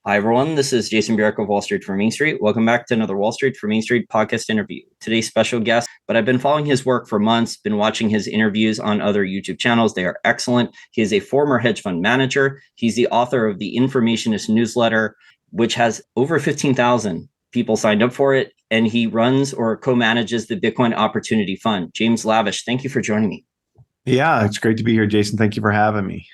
Hi, everyone. This is Jason Bjerk of Wall Street for Main Street. Welcome back to another Wall Street for Main Street podcast interview. Today's special guest, but I've been following his work for months, been watching his interviews on other YouTube channels. They are excellent. He is a former hedge fund manager. He's the author of the Informationist newsletter, which has over 15,000 people signed up for it. And he runs or co-manages the Bitcoin Opportunity Fund. James Lavish, thank you for joining me. Yeah, it's great to be here, Jason. Thank you for having me.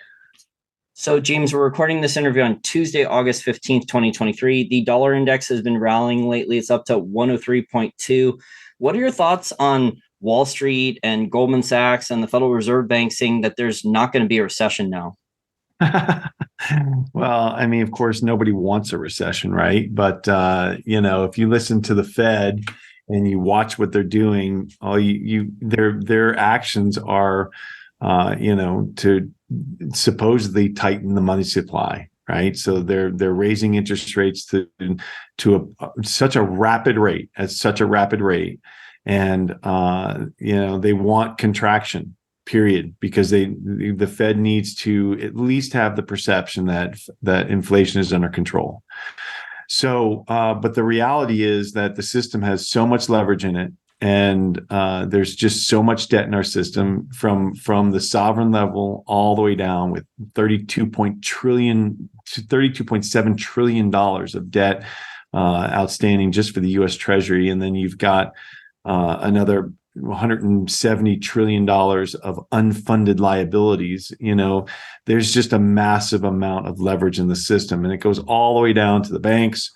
So, James, we're recording this interview on Tuesday, August 15th, 2023. The dollar index has been rallying lately. It's up to 103.2. What are your thoughts on Wall Street and Goldman Sachs and the Federal Reserve Bank saying that there's not going to be a recession now? Well, I mean, of course, nobody wants a recession, right? But, if you listen to the Fed and you watch what they're doing, their actions are, to supposedly tighten the money supply, right? So they're raising interest rates to such a rapid rate, and they want contraction, period, because the Fed needs to at least have the perception that inflation is under control. So, but the reality is that the system has so much leverage in it. And there's just so much debt in our system from the sovereign level all the way down, with $32.7 trillion of debt outstanding just for the US Treasury. And then you've got another $170 trillion of unfunded liabilities. There's just a massive amount of leverage in the system. And it goes all the way down to the banks,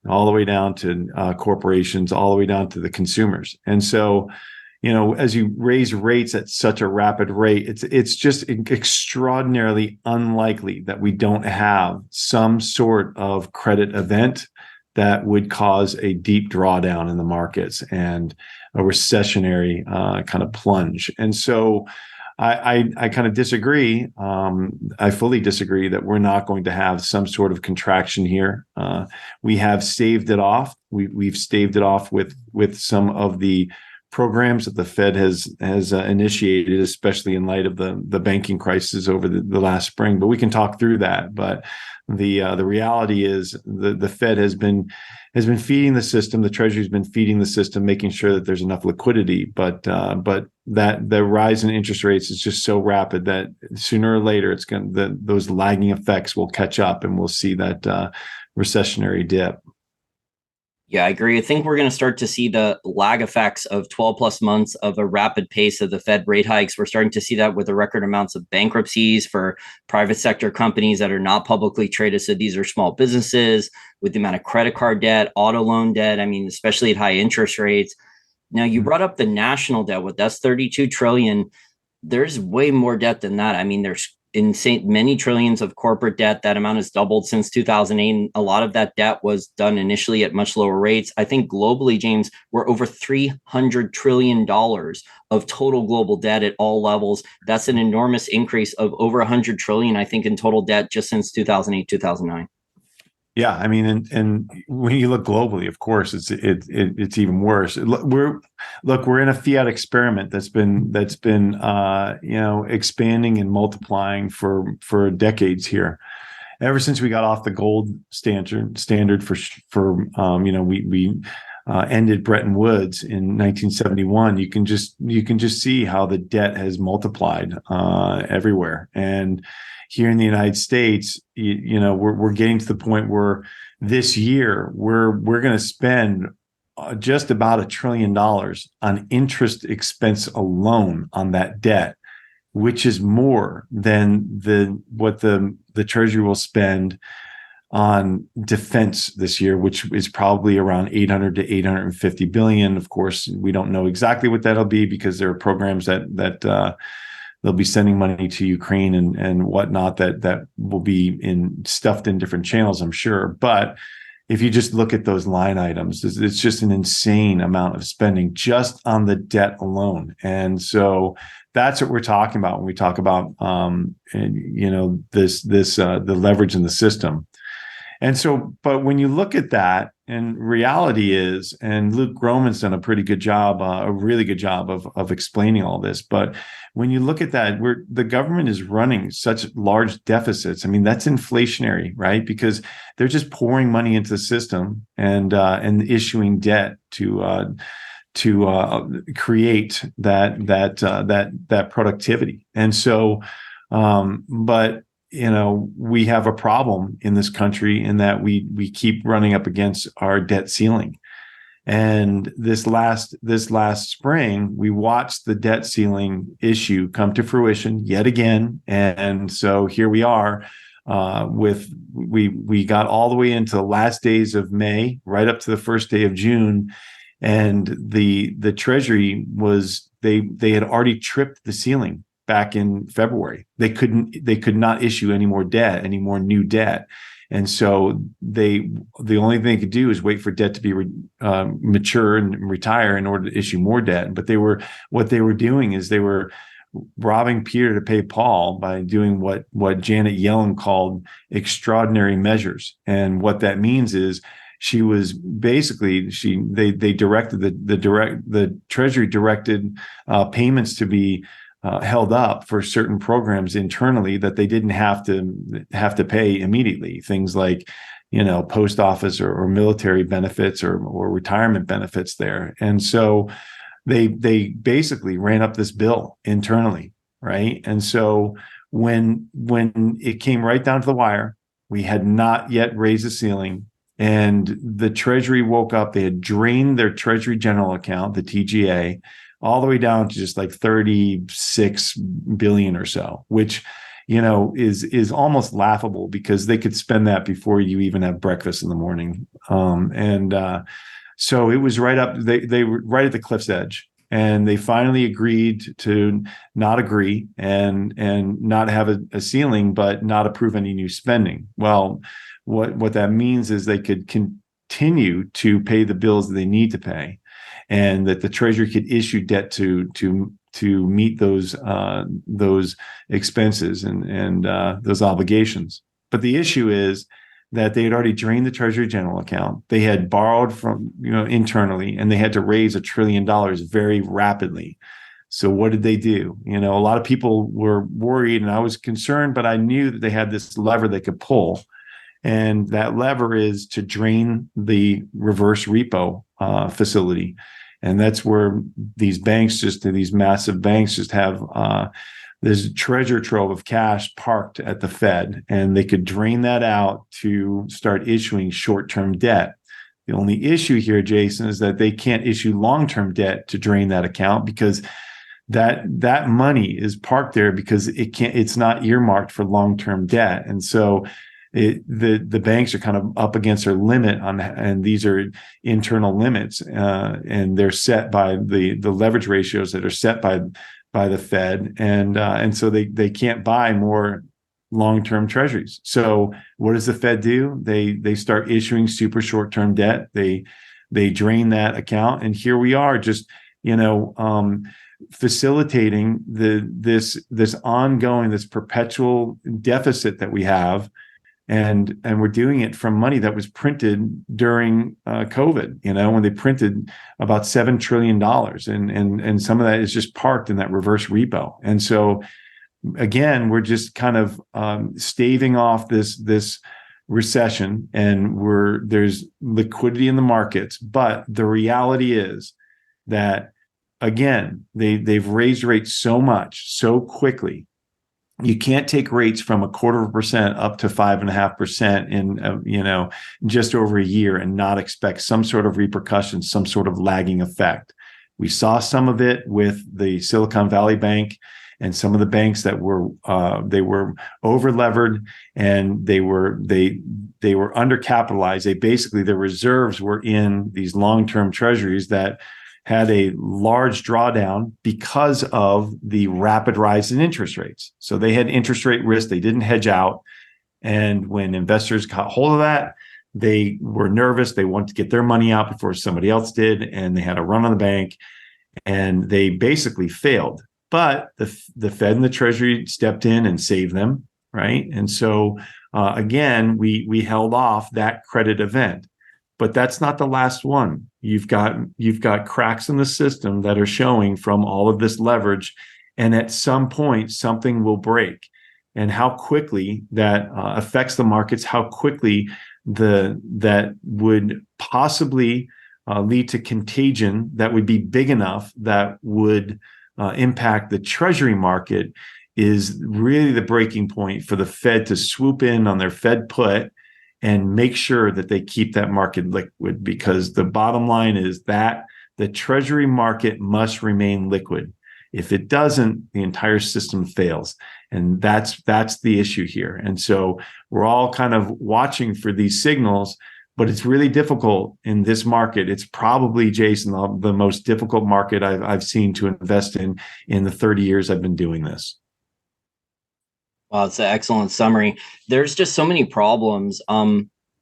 all the way down to corporations, all the way down to the consumers. And so, as you raise rates at such a rapid rate, it's just extraordinarily unlikely that we don't have some sort of credit event that would cause a deep drawdown in the markets and a recessionary kind of plunge. And so I kind of disagree. I fully disagree that we're not going to have some sort of contraction here. We have staved it off. We've staved it off with some of the programs that the Fed has initiated, especially in light of the banking crisis over the last spring. But we can talk through that. But the reality is the Fed has been feeding the system. The Treasury's been feeding the system, making sure that there's enough liquidity. But that the rise in interest rates is just so rapid that sooner or later those lagging effects will catch up, and we'll see that recessionary dip. Yeah, I agree. I think we're going to start to see the lag effects of 12 plus months of a rapid pace of the Fed rate hikes. We're starting to see that with the record amounts of bankruptcies for private sector companies that are not publicly traded. So these are small businesses, with the amount of credit card debt, auto loan debt. I mean, especially at high interest rates. Now, you brought up the national debt. That's 32 trillion. There's way more debt than that. I mean, there's insane many trillions of corporate debt. That amount has doubled since 2008. A lot of that debt was done initially at much lower rates. I think globally, James, we're over $300 trillion of total global debt at all levels. That's an enormous increase of over 100 trillion, I think, in total debt just since 2008, 2009. Yeah, I mean, and when you look globally, of course, it's even worse. We're in a fiat experiment that's been expanding and multiplying for decades here. Ever since we got off the gold standard we ended Bretton Woods in 1971. You can just see how the debt has multiplied everywhere. And here in the United States, we're getting to the point where this year we're going to spend just about $1 trillion on interest expense alone on that debt, which is more than what the Treasury will spend on defense this year, which is probably around 800 to 850 billion. Of course, we don't know exactly what that'll be, because there are programs that they'll be sending money to Ukraine and whatnot that will be stuffed in different channels, I'm sure. But if you just look at those line items, it's just an insane amount of spending just on the debt alone. And so that's what we're talking about when we talk about the leverage in the system. And so, but when you look at that, and reality is, and Luke Groman's done a pretty good job, a really good job of explaining all this. But when you look at that, where the government is running such large deficits, I mean, that's inflationary, right? Because they're just pouring money into the system and issuing debt to create that productivity. And so, but we have a problem in this country in that we keep running up against our debt ceiling. And this last spring, we watched the debt ceiling issue come to fruition yet again. And so here we are. We got all the way into the last days of May, right up to the first day of June, and the Treasury they had already tripped the ceiling back in February. They could not issue any more debt, any more new debt. And so the only thing they could do is wait for debt to be mature and retire in order to issue more debt. But what they were doing is they were robbing Peter to pay Paul by doing what Janet Yellen called extraordinary measures. And what that means is she was basically they directed the Treasury directed payments to be held up for certain programs internally that they didn't have to pay immediately. Things like, post office or military benefits or retirement benefits there. And so they basically ran up this bill internally, right? And so when it came right down to the wire, we had not yet raised the ceiling, and the Treasury woke up. They had drained their Treasury General Account, the TGA, all the way down to just like 36 billion or so, which, is almost laughable because they could spend that before you even have breakfast in the morning. So it was right up, they were right at the cliff's edge, and they finally agreed to not agree and not have a ceiling, but not approve any new spending. Well, what that means is they could continue to pay the bills that they need to pay, and that the Treasury could issue debt to meet those expenses and those obligations. But the issue is that they had already drained the Treasury General Account. They had borrowed from internally, and they had to raise $1 trillion very rapidly. So what did they do? A lot of people were worried, and I was concerned, but I knew that they had this lever they could pull. And that lever is to drain the reverse repo facility. And that's where these massive banks just have this treasure trove of cash parked at the Fed, and they could drain that out to start issuing short-term debt. The only issue here, Jason, is that they can't issue long-term debt to drain that account because that money is parked there because it's not earmarked for long-term debt. And so the banks are kind of up against their limit and these are internal limits, and they're set by the leverage ratios that are set by the Fed, and so they can't buy more long-term treasuries. So what does the Fed do? They start issuing super short-term debt. They drain that account, and here we are, just facilitating this ongoing, this perpetual deficit that we have. And we're doing it from money that was printed during COVID, when they printed about $7 trillion, and some of that is just parked in that reverse repo. And so, again, we're just kind of staving off this recession, and there's liquidity in the markets. But the reality is that, again, they've raised rates so much so quickly. You can't take rates from 0.25% up to 5.5% in just over a year and not expect some sort of repercussions, some sort of lagging effect. We saw some of it with the Silicon Valley Bank and some of the banks that were over levered, and they were undercapitalized. Basically their reserves were in these long-term treasuries that had a large drawdown because of the rapid rise in interest rates. So they had interest rate risk. They didn't hedge out. And when investors got hold of that, they were nervous. They wanted to get their money out before somebody else did. And they had a run on the bank, and they basically failed. But the Fed and the Treasury stepped in and saved them, right? And so, again, we held off that credit event. But that's not the last one. You've got cracks in the system that are showing from all of this leverage, and at some point something will break. And how quickly that affects the markets, how quickly that would possibly lead to contagion that would be big enough that would impact the treasury market is really the breaking point for the Fed to swoop in on their Fed put and make sure that they keep that market liquid, because the bottom line is that the treasury market must remain liquid. If it doesn't, the entire system fails. And that's the issue here. And so we're all kind of watching for these signals, but it's really difficult in this market. It's probably, Jason, the most difficult market I've seen to invest in the 30 years I've been doing this. Well, it's an excellent summary. There's just so many problems.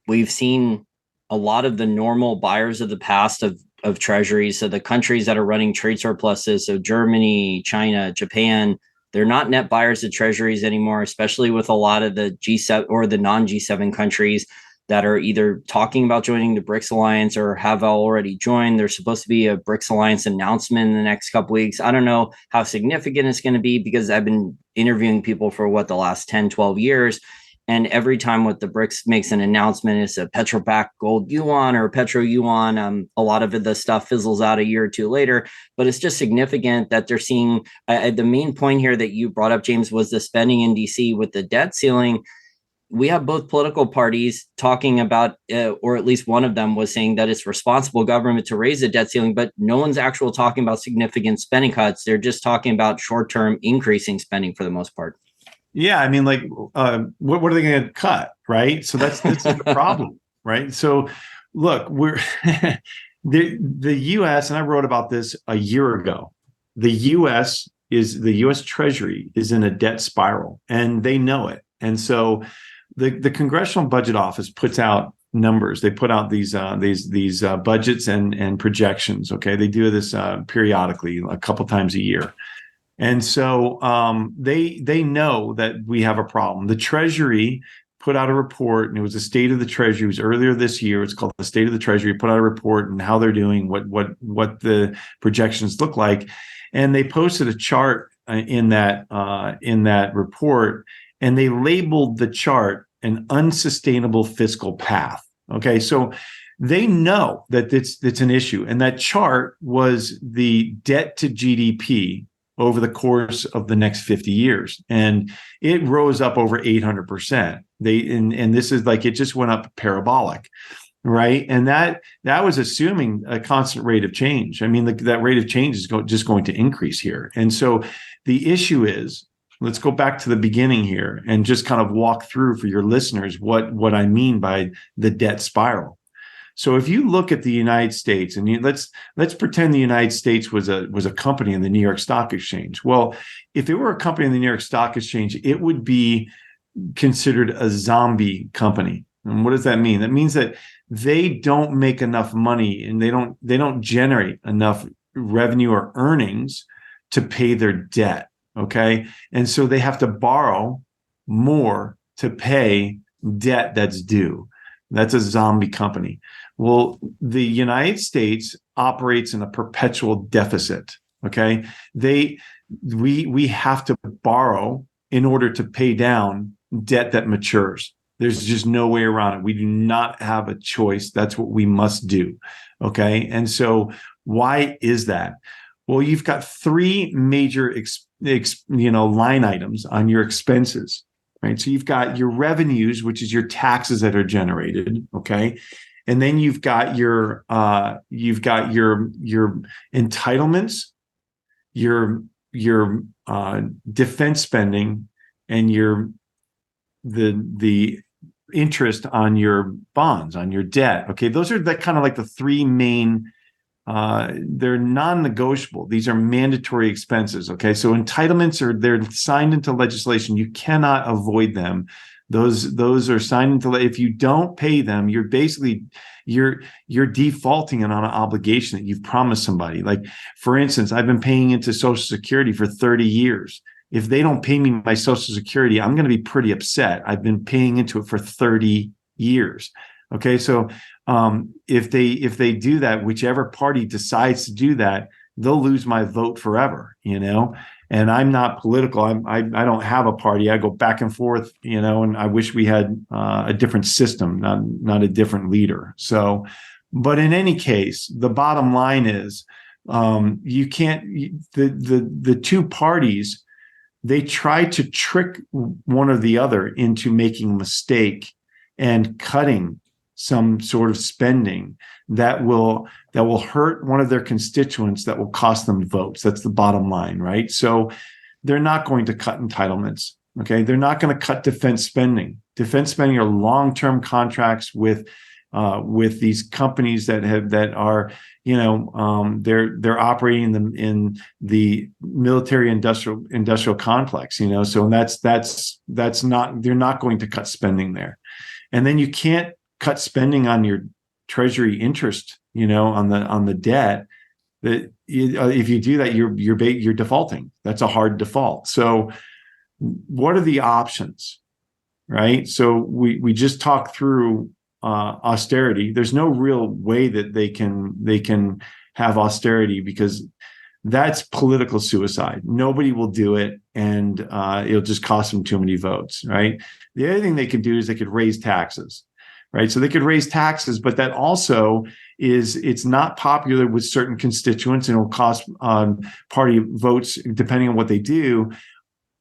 We've seen a lot of the normal buyers of the past of treasuries. So the countries that are running trade surpluses, so Germany, China, Japan, they're not net buyers of treasuries anymore, especially with a lot of the G7 or the non-G7 countries that are either talking about joining the BRICS alliance or have already joined. There's supposed to be a BRICS alliance announcement in the next couple of weeks. I don't know how significant it's going to be, because I've been interviewing people for the last 10, 12 years. And every time what the BRICS makes an announcement, it's a petro-backed gold yuan or petro yuan. A lot of the stuff fizzles out a year or two later, but it's just significant that they're seeing the main point here that you brought up, James, was the spending in DC with the debt ceiling. We have both political parties talking about, or at least one of them was saying that it's responsible government to raise the debt ceiling, but no one's actually talking about significant spending cuts. They're just talking about short-term increasing spending for the most part. Yeah, I mean, what are they going to cut, right? So that's the problem, right? So, look, we're the U.S. and I wrote about this a year ago. The U.S. Treasury is in a debt spiral, and they know it. And so, the Congressional Budget Office puts out numbers. They put out these budgets and projections. Okay, they do this periodically, a couple times a year. And so they know that we have a problem. The Treasury put out a report, and it was the State of the Treasury. It was earlier this year. It's called the State of the Treasury. Put out a report and how they're doing, what the projections look like, and they posted a chart in that report, and they labeled the chart an unsustainable fiscal path. Okay, so they know that it's an issue, and that chart was the debt to GDP over the course of the next 50 years. And it rose up over 800%. And this is it just went up parabolic, right? And that was assuming a constant rate of change. I mean, that rate of change is just going to increase here. And so the issue is, let's go back to the beginning here and just kind of walk through for your listeners what I mean by the debt spiral. So if you look at the United States, and let's pretend the United States was a company in the New York Stock Exchange. Well, if it were a company in the New York Stock Exchange, it would be considered a zombie company. And what does that mean? That means that they don't make enough money, and they don't generate enough revenue or earnings to pay their debt. Okay, and so they have to borrow more to pay debt that's due. That's a zombie company. Well, the United States operates in a perpetual deficit. Okay, we have to borrow in order to pay down debt that matures. There's just no way around it. We do not have a choice. That's what we must do. Okay, and so why is that? Well, you've got three major line items on your expenses. Right. So you've got your revenues, which is your taxes that are generated. Okay. And then you've got your entitlements, your defense spending, and the interest on your bonds, on your debt. Okay. Those are the three main they're non-negotiable. These are mandatory expenses. Okay, so entitlements they're signed into legislation. You cannot avoid them. Those are signed into. If you don't pay them, you're basically you're defaulting on an obligation that you've promised somebody. Like, for instance, I've been paying into Social Security for 30 years. If they don't pay me my Social Security, I'm going to be pretty upset. I've been paying into it for 30 years. Okay, so if they do that, whichever party decides to do that, they'll lose my vote forever, And I'm not political. I don't have a party. I go back and forth, and I wish we had a different system, not a different leader. So, but in any case, the bottom line is you can't. The two parties, they try to trick one or the other into making a mistake and cutting some sort of spending that will hurt one of their constituents, that will cost them votes. That's the bottom line, right? So they're not going to cut entitlements. Okay, they're not going to cut defense spending. Defense spending are long-term contracts with these companies that are they're operating in the military industrial complex. So that's not, they're not going to cut spending there. And then you can't cut spending on your treasury interest, on the debt. That if you do that, you're defaulting. That's a hard default. So what are the options, right? So we just talked through austerity. There's no real way that they can have austerity, because that's political suicide. Nobody will do it, and it'll just cost them too many votes, right? The other thing they could do is they could raise taxes, right? So they could raise taxes, but that also it's not popular with certain constituents, and it will cost party votes depending on what they do.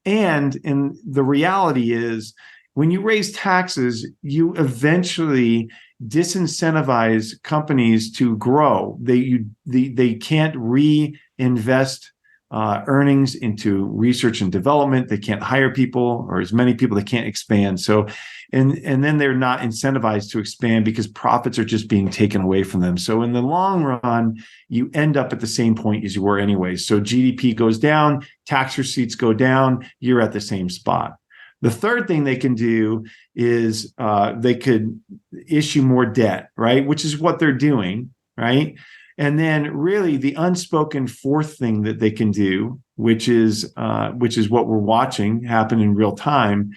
And the reality is, when you raise taxes, you eventually disincentivize companies to grow. They can't reinvest earnings into research and development. They can't hire people, or as many people. They can't expand. So, and then they're not incentivized to expand because profits are just being taken away from them. So in the long run, you end up at the same point as you were anyway. So GDP goes down, tax receipts go down, you're at the same spot. The third thing they can do is they could issue more debt, right? Which is what they're doing, right? And then really the unspoken fourth thing that they can do, which is what we're watching happen in real time,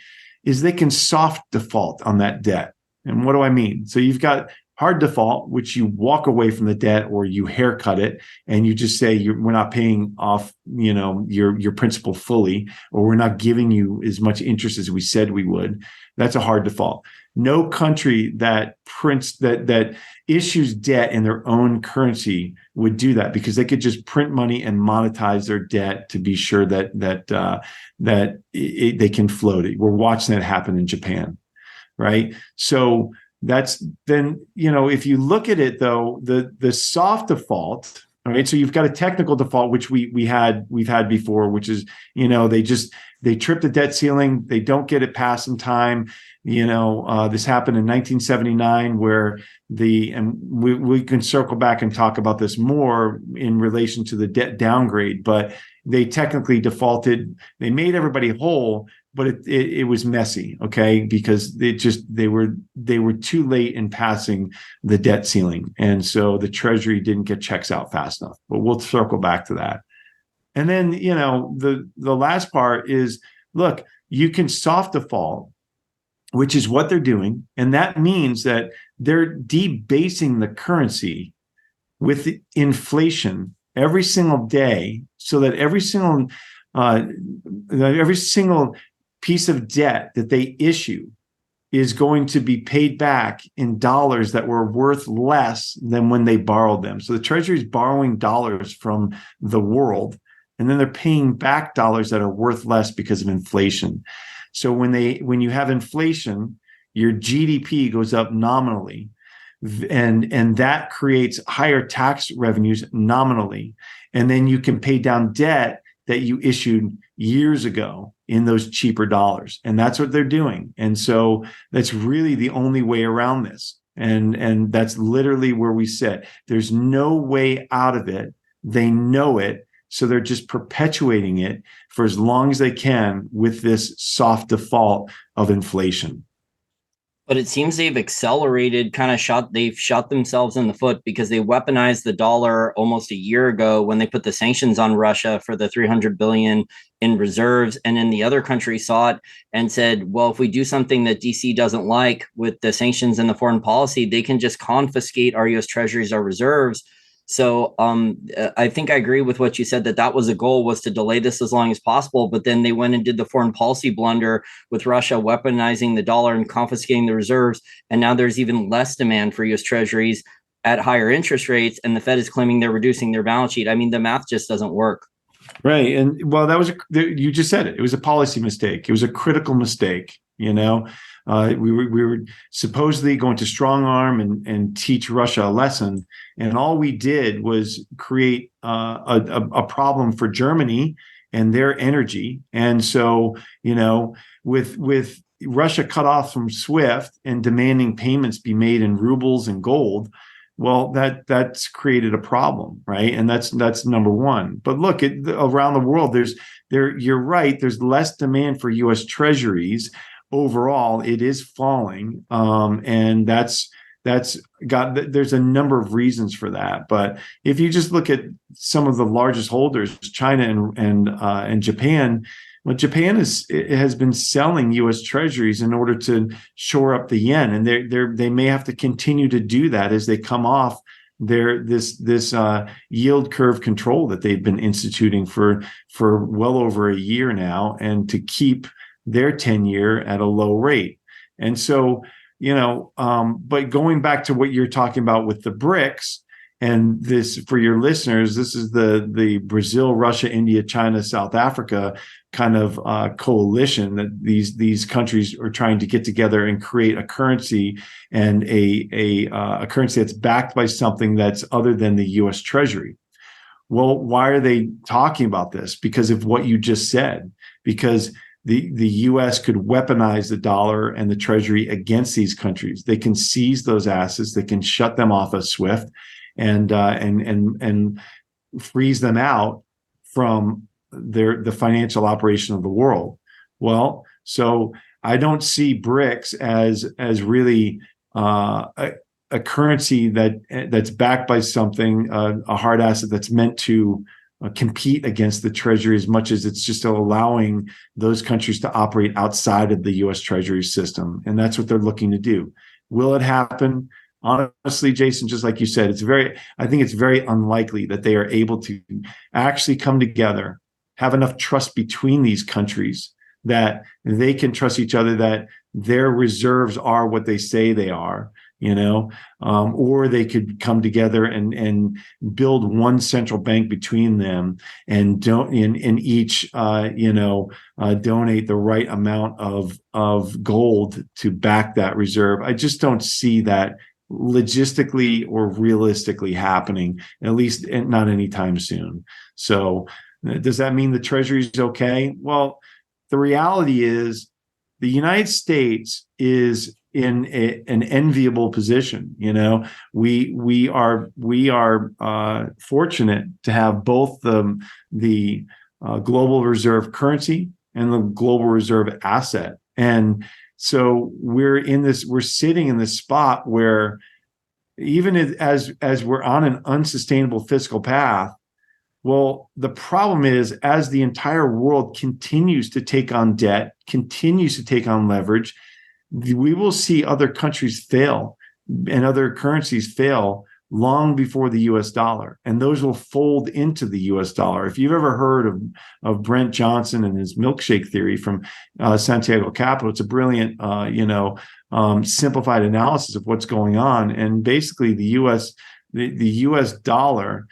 is they can soft default on that debt. And what do I mean? So you've got hard default, which you walk away from the debt, or you haircut it, and you just say we're not paying off, your principal fully, or we're not giving you as much interest as we said we would. That's a hard default. No country that that issues debt in their own currency would do that, because they could just print money and monetize their debt to be sure that they can float it. We're watching that happen in Japan, right? So that's then, if you look at it though, the soft default, all right. So you've got a technical default, which we've had before, which is, they trip the debt ceiling, they don't get it passed in time. This happened in 1979, where and we can circle back and talk about this more in relation to the debt downgrade, but they technically defaulted. They made everybody whole, but it was messy, okay, because they were too late in passing the debt ceiling, and so the Treasury didn't get checks out fast enough. But we'll circle back to that. And then the last part is, look, you can soft default, which is what they're doing, and that means that they're debasing the currency with inflation every single day, so that every single piece of debt that they issue is going to be paid back in dollars that were worth less than when they borrowed them. So the Treasury is borrowing dollars from the world, and then they're paying back dollars that are worth less because of inflation. So when you have inflation, your GDP goes up nominally, and that creates higher tax revenues nominally. And then you can pay down debt that you issued years ago in those cheaper dollars. And that's what they're doing. And so that's really the only way around this. And that's literally where we sit. There's no way out of it. They know it. So they're just perpetuating it for as long as they can with this soft default of inflation. But it seems they've accelerated, they've shot themselves in the foot, because they weaponized the dollar almost a year ago when they put the sanctions on Russia for the 300 billion in reserves. And then the other countries saw it and said, well, if we do something that DC doesn't like with the sanctions and the foreign policy, they can just confiscate our US Treasuries, our reserves. So I think I agree with what you said, that that was a goal, was to delay this as long as possible. But then they went and did the foreign policy blunder with Russia weaponizing the dollar and confiscating the reserves. And now there's even less demand for US Treasuries at higher interest rates. And the Fed is claiming they're reducing their balance sheet. I mean, the math just doesn't work. Right. And well, you just said it. It was a policy mistake. It was a critical mistake. We were supposedly going to strong arm and teach Russia a lesson. And all we did was create a problem for Germany and their energy. And so, with Russia cut off from SWIFT and demanding payments be made in rubles and gold, well, that's created a problem, right? And that's number one. But look, around the world, you're right. There's less demand for U.S. Treasuries overall. It is falling, and there's a number of reasons for that. But if you just look at some of the largest holders, China and Japan. Well, Japan has been selling U.S. Treasuries in order to shore up the yen, and they may have to continue to do that as they come off this yield curve control that they've been instituting for well over a year now, and to keep their 10-year at a low rate. And so, but going back to what you're talking about with the BRICs. And this, for your listeners, this is the Brazil, Russia, India, China, South Africa kind of coalition that these countries are trying to get together and create a currency, and a currency that's backed by something that's other than the U.S. Treasury. Well, why are they talking about this? Because of what you just said. Because the U.S. could weaponize the dollar and the Treasury against these countries. They can seize those assets. They can shut them off of SWIFT. And freeze them out from the financial operation of the world. Well, so I don't see BRICS as really a currency that's backed by something, a hard asset that's meant to compete against the Treasury, as much as it's just allowing those countries to operate outside of the U.S. Treasury system, and that's what they're looking to do. Will it happen? Honestly, Jason, just like you said, I think it's very unlikely that they are able to actually come together, have enough trust between these countries that they can trust each other, that their reserves are what they say they are, or they could come together and build one central bank between them, and don't in each donate the right amount of gold to back that reserve. I just don't see that logistically or realistically happening, at least not anytime soon. So does that mean the Treasury is okay? Well, the reality is the United States is in an enviable position. We are fortunate to have both the global reserve currency and the global reserve asset. And so we're sitting in this spot where, even as we're on an unsustainable fiscal path, well, the problem is, as the entire world continues to take on debt, continues to take on leverage, we will see other countries fail and other currencies fail long before the US dollar, and those will fold into the US dollar. If you've ever heard of Brent Johnson and his milkshake theory from Santiago Capital, it's a brilliant simplified analysis of what's going on. And basically the US dollar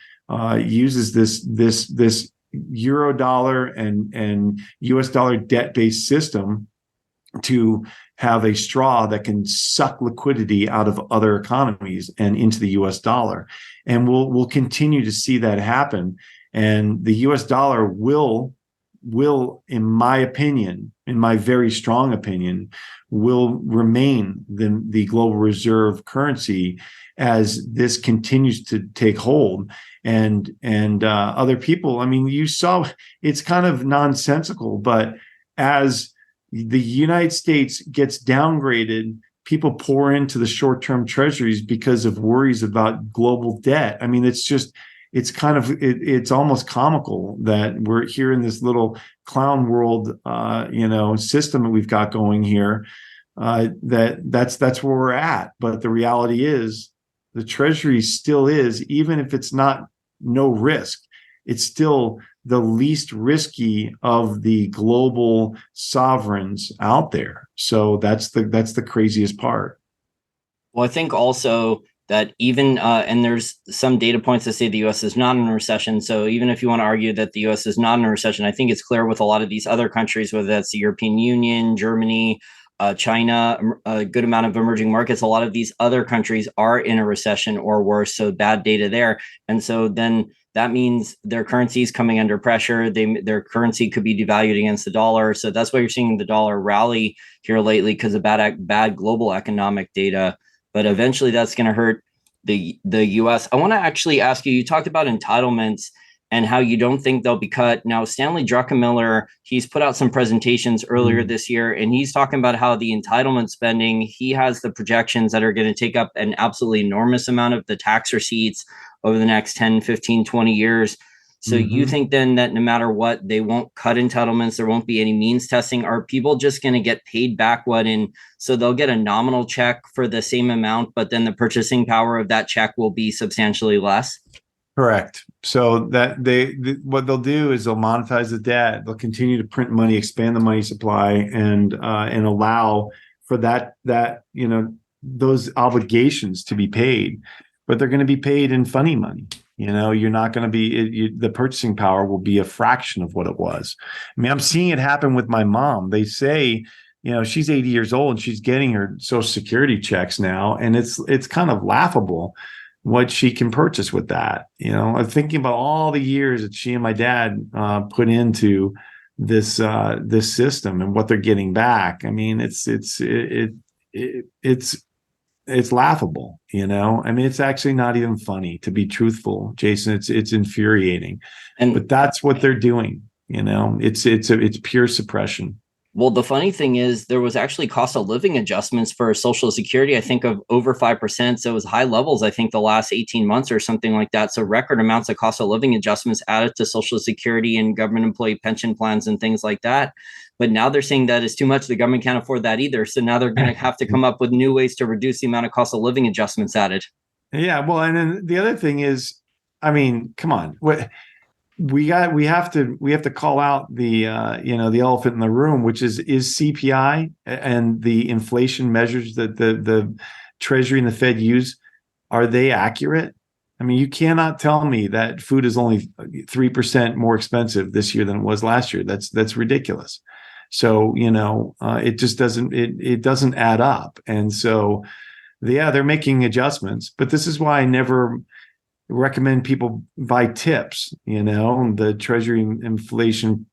uses this euro dollar and US dollar debt-based system to have a straw that can suck liquidity out of other economies and into the US dollar. And we'll continue to see that happen. And the US dollar will, in my opinion, in my very strong opinion, will remain the global reserve currency as this continues to take hold. And other people, I mean, you saw, it's kind of nonsensical, but as the United States gets downgraded, people pour into the short-term treasuries because of worries about global debt. I mean, it's almost comical that we're here in this little clown world, system that we've got going here. That's where we're at. But the reality is, the United States gets downgraded, people pour into the short-term treasuries because of worries about global debt. I mean, it's kind of, it's almost comical that we're here in this little clown world, system that we've got going here. That's where we're at. But the reality is, the Treasury still is, even if it's not no risk, it's still the least risky of the global sovereigns out there. So that's the craziest part. Well, I think also that even and there's some data points that say the U.S. is not in a recession. So even if you want to argue that the U.S. is not in a recession, I think it's clear with a lot of these other countries, whether that's the European Union, Germany, China, a good amount of emerging markets, a lot of these other countries are in a recession or worse. So bad data there. And so then that means their currency is coming under pressure. Their currency could be devalued against the dollar. So that's why you're seeing the dollar rally here lately, because of bad global economic data. But eventually that's going to hurt the US. I want to actually ask you, you talked about entitlements and how you don't think they'll be cut. Now, Stanley Druckenmiller, he's put out some presentations earlier this year, and he's talking about how the entitlement spending, he has the projections that are going to take up an absolutely enormous amount of the tax receipts over the next 10, 15, 20 years. So you think then that no matter what, they won't cut entitlements, there won't be any means testing? Are people just going to get paid back so they'll get a nominal check for the same amount, but then the purchasing power of that check will be substantially less? Correct. So that what they'll do is they'll monetize the debt. They'll continue to print money, expand the money supply, and allow for that those obligations to be paid, but they're going to be paid in funny money. You're not going to be, the purchasing power will be a fraction of what it was. I mean, I'm seeing it happen with my mom. They say, she's 80 years old and she's getting her Social Security checks now. And it's kind of laughable what she can purchase with that. I'm thinking about all the years that she and my dad put into this system and what they're getting back. I mean, it's laughable, I mean, it's actually not even funny, to be truthful, Jason. It's infuriating, but that's what they're doing. It's pure suppression. Well, the funny thing is there was actually cost of living adjustments for Social Security, I think of over 5%. So it was high levels, I think the last 18 months or something like that. So record amounts of cost of living adjustments added to Social Security and government employee pension plans and things like that. But now they're saying that is too much. The government can't afford that either. So now they're going to have to come up with new ways to reduce the amount of cost of living adjustments added. Yeah. Well, and then the other thing is, I mean, come on, we have to call out the the elephant in the room, which is CPI and the inflation measures that the Treasury and the Fed use. Are they accurate? I mean, you cannot tell me that food is only 3% more expensive this year than it was last year. That's ridiculous. So it just doesn't add up. And so they're making adjustments, but this is why I never recommend people buy tips, the Treasury inflation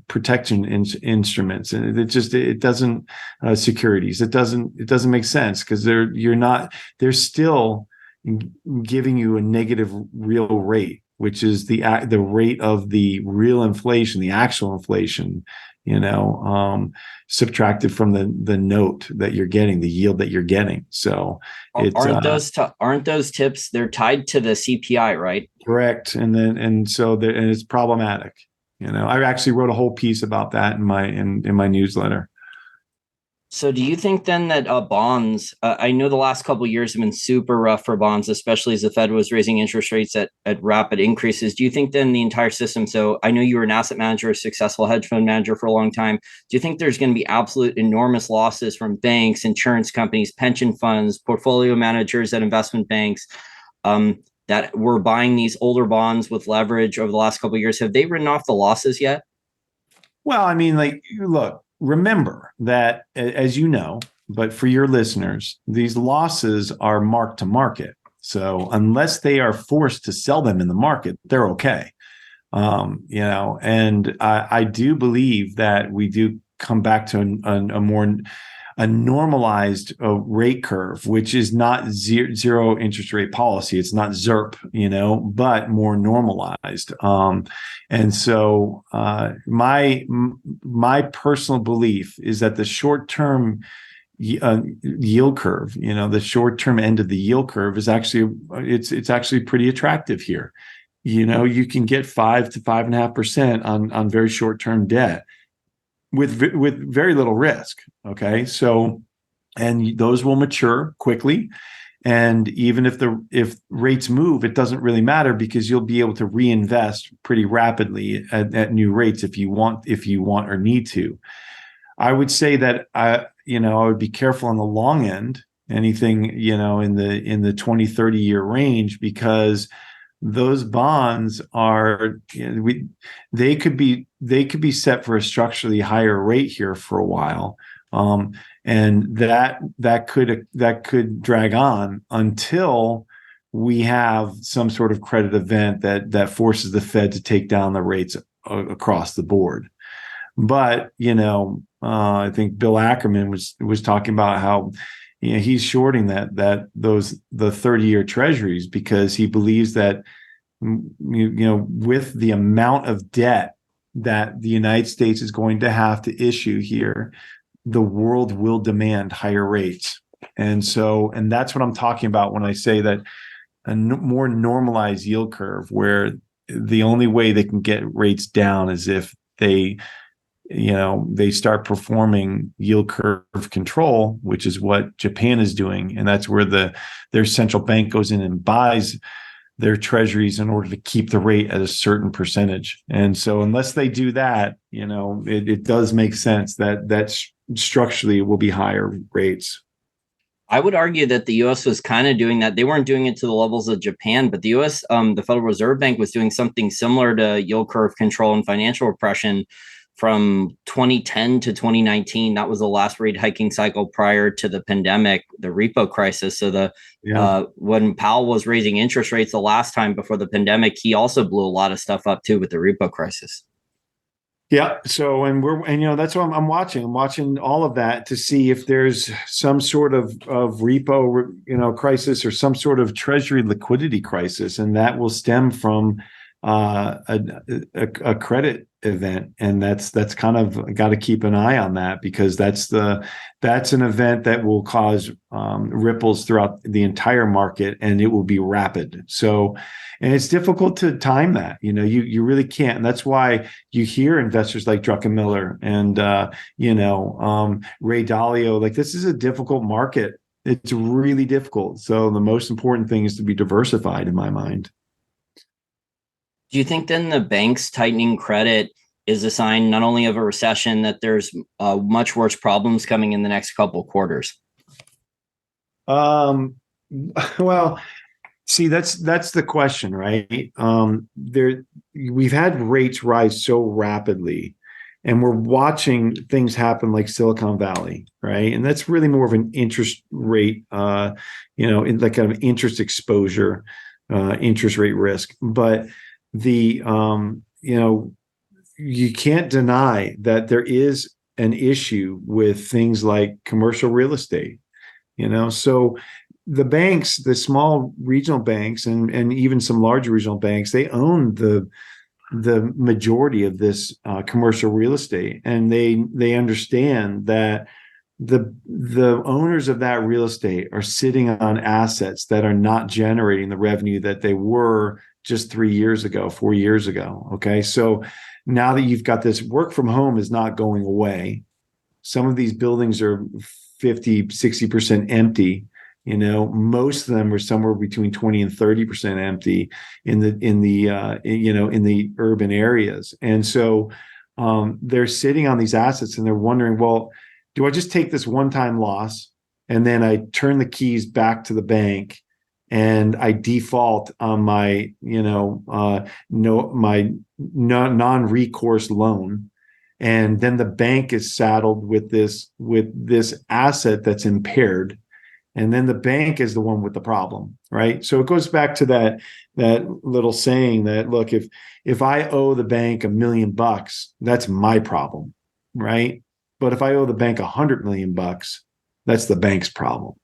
protection instruments, and it doesn't securities. It doesn't make sense, because they're still giving you a negative real rate, which is the rate of the real inflation, the actual inflation, subtracted from the note that you're getting, the yield that you're getting. So aren't those tips, they're tied to the CPI, right? Correct. And so it's problematic. I actually wrote a whole piece about that in my newsletter. So do you think then that bonds, I know the last couple of years have been super rough for bonds, especially as the Fed was raising interest rates at rapid increases. Do you think then the entire system, so I know you were an asset manager, a successful hedge fund manager for a long time. Do you think there's going to be absolute enormous losses from banks, insurance companies, pension funds, portfolio managers at investment banks that were buying these older bonds with leverage over the last couple of years? Have they written off the losses yet? Well, I mean, look, remember that, as you know, but for your listeners, these losses are mark to market. So unless they are forced to sell them in the market, they're okay. And I do believe that we do come back to a normalized rate curve, which is not zero interest rate policy. It's not ZIRP, but more normalized. And so my personal belief is that the short-term yield curve, the short-term end of the yield curve is actually, it's actually pretty attractive here. You can get 5 to 5.5% on very short-term debt with very little risk. Okay. So, and those will mature quickly. And even if rates move, it doesn't really matter because you'll be able to reinvest pretty rapidly at new rates if you want or need to. I would say that I would be careful on the long end, anything, in the 20, 30-year range, because those bonds are, they could be set for a structurally higher rate here for a while. And that could drag on until we have some sort of credit event that forces the Fed to take down the rates across the board. But I think Bill Ackerman was talking about how he's shorting the 30-year treasuries because he believes that with the amount of debt that the United States is going to have to issue here, the world will demand higher rates. And that's what I'm talking about when I say that a more normalized yield curve, where the only way they can get rates down is if they start performing yield curve control, which is what Japan is doing. And that's where their central bank goes in and buys their treasuries in order to keep the rate at a certain percentage. And so unless they do that, it does make sense that structurally will be higher rates. I would argue that the U.S. was kind of doing that. They weren't doing it to the levels of Japan, but the U.S., the Federal Reserve Bank, was doing something similar to yield curve control and financial repression from 2010 to 2019. That was the last rate hiking cycle prior to the pandemic, the repo crisis. So when Powell was raising interest rates the last time before the pandemic, he also blew a lot of stuff up too with the repo crisis. Yeah. So, that's what I'm watching. I'm watching all of that to see if there's some sort of repo, crisis or some sort of treasury liquidity crisis, and that will stem from a credit event. And that's kind of got to keep an eye on that, because that's an event that will cause ripples throughout the entire market, and it will be rapid. So, and it's difficult to time that, you really can't. And that's why you hear investors like Druckenmiller and, Ray Dalio, like, this is a difficult market. It's really difficult. So the most important thing is to be diversified, in my mind. Do you think then the banks tightening credit is a sign not only of a recession, that there's much worse problems coming in the next couple of quarters? Well, see, that's the question, right? We've had rates rise so rapidly, and we're watching things happen like Silicon Valley, right? And that's really more of an interest rate, like kind of interest exposure, interest rate risk. But you can't deny that there is an issue with things like commercial real estate, so the banks, the small regional banks and even some larger regional banks, they own the majority of this commercial real estate, and they understand that the owners of that real estate are sitting on assets that are not generating the revenue that they were just 3 years ago, 4 years ago. Okay. So now that you've got this, work from home is not going away. Some of these buildings are 50, 60% empty. Most of them are somewhere between 20 and 30% empty in the urban areas. And so they're sitting on these assets and they're wondering, well, do I just take this one-time loss and then I turn the keys back to the bank and I default on my, my non-recourse loan, and then the bank is saddled with this asset that's impaired, and then the bank is the one with the problem, right? So it goes back to that little saying that, look, if I owe the bank $1 million, that's my problem, right? But if I owe the bank $100 million, that's the bank's problem.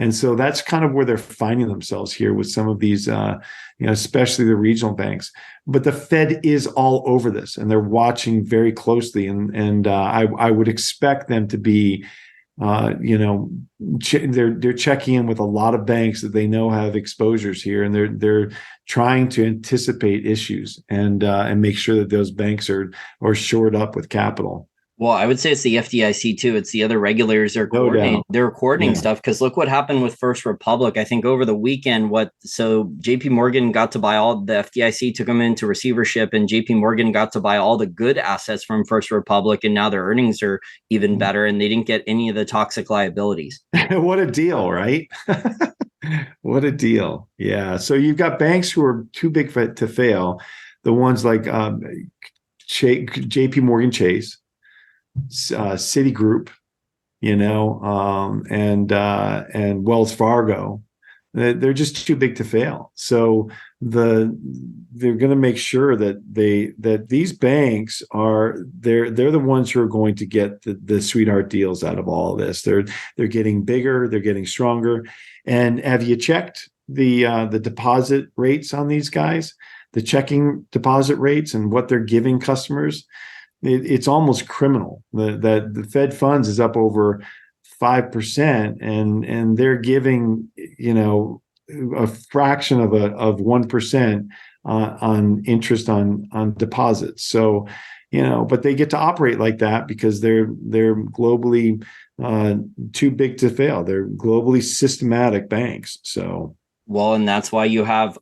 And so that's kind of where they're finding themselves here with some of these, especially the regional banks. But the Fed is all over this, and they're watching very closely. And I would expect them to be, they're checking in with a lot of banks that they know have exposures here, and they're trying to anticipate issues and make sure that those banks are shored up with capital. Well, I would say it's the FDIC too. It's the other regulators are No coordinating. doubt. They're coordinating Yeah. stuff because look what happened with First Republic. I think over the weekend, JP Morgan got to buy all the FDIC took them into receivership, and JP Morgan got to buy all the good assets from First Republic, and now their earnings are even better, and they didn't get any of the toxic liabilities. What a deal, right? What a deal. Yeah. So you've got banks who are too big to fail. The ones like JP Morgan Chase, Citigroup, and Wells Fargo. They're just too big to fail. So they're going to make sure that these banks they're the ones who are going to get the sweetheart deals out of all of this. They're getting bigger, they're getting stronger. And have you checked the deposit rates on these guys? The checking deposit rates and what they're giving customers? It's almost criminal that the Fed funds is up over 5%, and they're giving a fraction of 1% on interest on deposits. So but they get to operate like that because they're globally too big to fail. They're globally systematic banks. So Well, and that's why you have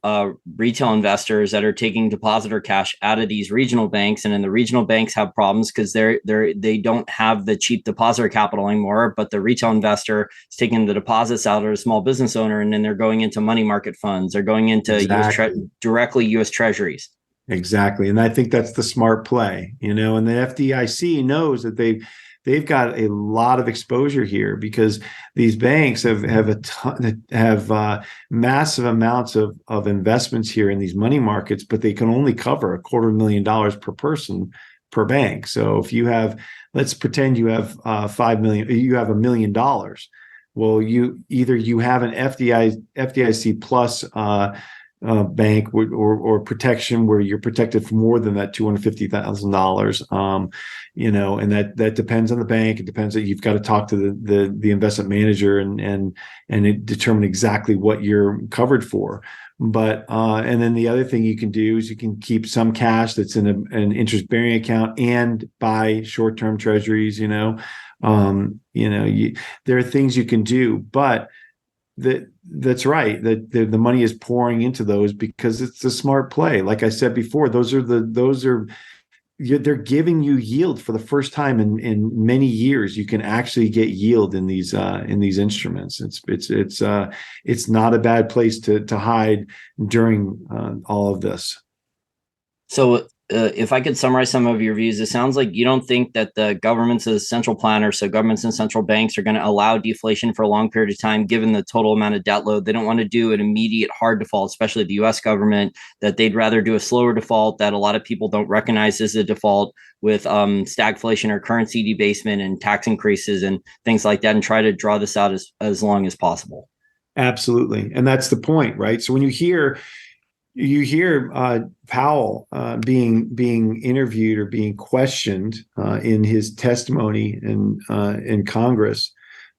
retail investors that are taking depositor cash out of these regional banks, and then the regional banks have problems because they don't have the cheap depositor capital anymore. But the retail investor is taking the deposits out of a small business owner, and then they're going into money market funds. They're going into directly U.S. Treasuries. Exactly. And I think that's the smart play, and the FDIC knows that they've got a lot of exposure here because these banks have massive amounts of investments here in these money markets, but they can only cover $250,000 per person per bank. So if you have, let's pretend you have 5 million, you have $1 million. Well, you have an FDIC plus bank or protection where you're protected for more than that $250,000. And that depends on the bank. It depends that you've got to talk to the investment manager and it determine exactly what you're covered for. But and then the other thing you can do is you can keep some cash that's in an interest-bearing account and buy short-term treasuries. There are things you can do, but that's right. That the money is pouring into those because it's a smart play. Like I said before, they're giving you yield for the first time in many years. You can actually get yield in these instruments. It's not a bad place to hide during all of this. So if I could summarize some of your views, it sounds like you don't think that the governments as central planners, so governments and central banks, are going to allow deflation for a long period of time, given the total amount of debt load. They don't want to do an immediate hard default, especially the US government, that they'd rather do a slower default that a lot of people don't recognize as a default with stagflation or currency debasement and tax increases and things like that, and try to draw this out as long as possible. Absolutely. And that's the point, right? So when you hear Powell being interviewed or being questioned in his testimony in Congress,